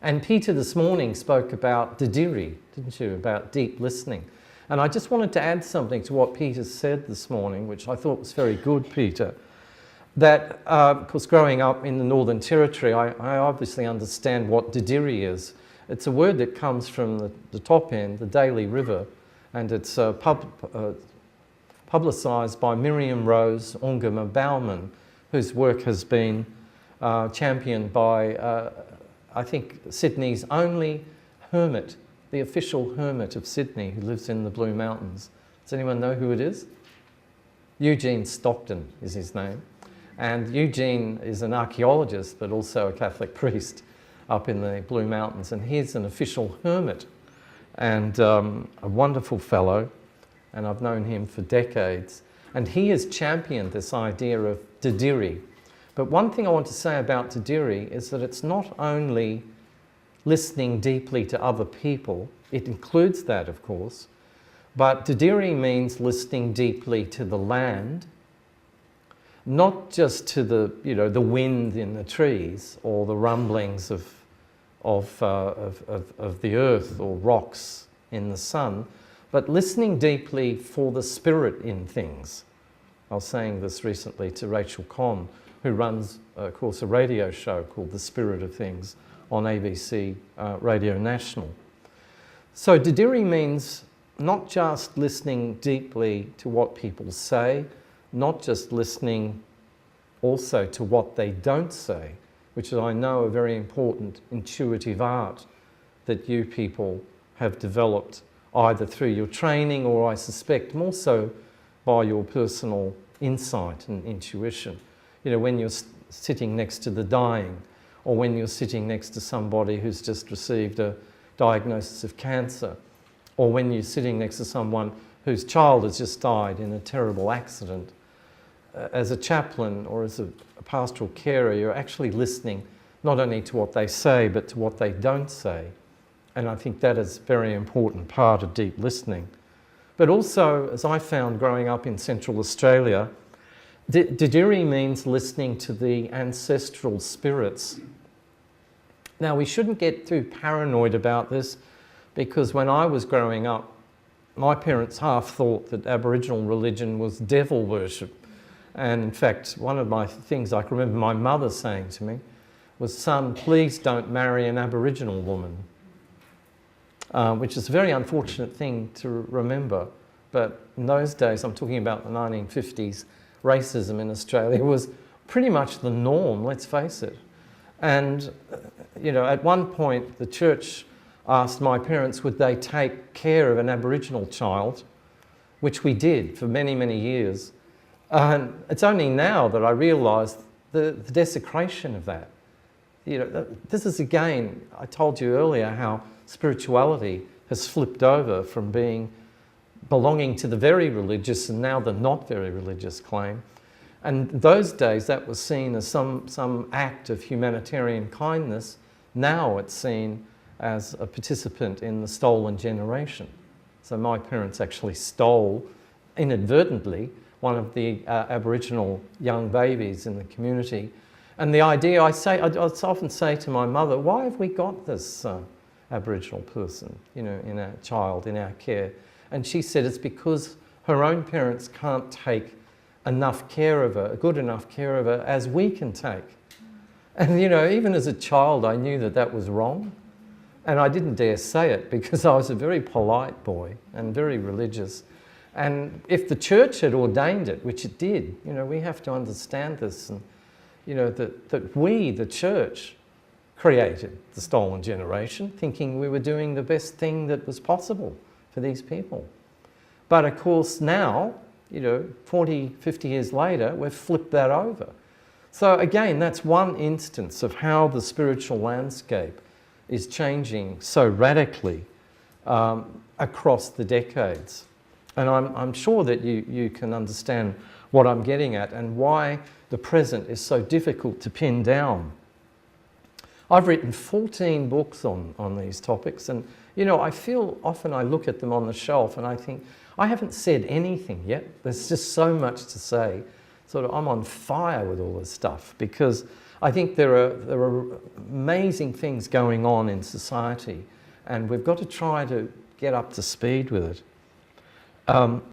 And Peter this morning spoke about didiri, didn't you, about deep listening. And I just wanted to add something to what Peter said this morning, which I thought was very good, Peter. That, of course, growing up in the Northern Territory, I obviously understand what didiri is. It's a word that comes from the top end, the Daly River, and it's publicised by Miriam Rose Ongama Bauman, whose work has been championed by, I think, Sydney's only hermit, the official hermit of Sydney, who lives in the Blue Mountains. Does anyone know who it is? Eugene Stockton is his name. And Eugene is an archaeologist, but also a Catholic priest up in the Blue Mountains. And he's an official hermit and a wonderful fellow. And I've known him for decades. And he has championed this idea of didiri. But one thing I want to say about didiri is that it's not only listening deeply to other people, it includes that, of course, but didiri means listening deeply to the land, not just to the, the wind in the trees or the rumblings of the earth or rocks in the sun, but listening deeply for the spirit in things. I was saying this recently to Rachel Conn, who runs, of course, a radio show called The Spirit of Things on ABC Radio National. So didiri means not just listening deeply to what people say, not just listening also to what they don't say, which is, I know, a very important intuitive art that you people have developed either through your training or, I suspect, more so by your personal insight and intuition. When you're sitting next to the dying, or when you're sitting next to somebody who's just received a diagnosis of cancer, or when you're sitting next to someone whose child has just died in a terrible accident. As a chaplain or as a pastoral carer, you're actually listening not only to what they say, but to what they don't say. And I think that is a very important part of deep listening. But also, as I found growing up in Central Australia, didiri means listening to the ancestral spirits. Now, we shouldn't get too paranoid about this, because when I was growing up, my parents half thought that Aboriginal religion was devil worship. And in fact, one of my things I can remember my mother saying to me was, "Son, please don't marry an Aboriginal woman," which is a very unfortunate thing to remember. But in those days, I'm talking about the 1950s, racism in Australia was pretty much the norm, let's face it. And, at one point, the church asked my parents would they take care of an Aboriginal child, which we did for many, many years. And it's only now that I realise the desecration of that. This is, again, I told you earlier how spirituality has flipped over from belonging to the very religious and now the not very religious claim. And those days that was seen as some act of humanitarian kindness. Now it's seen as a participant in the stolen generation. So my parents actually stole, inadvertently, one of the Aboriginal young babies in the community. And the idea, I often say to my mother, why have we got this Aboriginal person, in our child, in our care? And she said it's because her own parents can't take enough care of her, good enough care of her, as we can take. And, even as a child, I knew that was wrong. And I didn't dare say it because I was a very polite boy and very religious. And if the church had ordained it, which it did, we have to understand this, and, that we, the church, created the stolen generation, thinking we were doing the best thing that was possible for these people. But of course now, 40, 50 years later, we've flipped that over. So again, that's one instance of how the spiritual landscape is changing so radically across the decades. And I'm sure that you can understand what I'm getting at and why the present is so difficult to pin down. I've written 14 books on these topics, and I feel often I look at them on the shelf and I think, I haven't said anything yet. There's just so much to say. I'm on fire with all this stuff because I think there are amazing things going on in society, and we've got to try to get up to speed with it.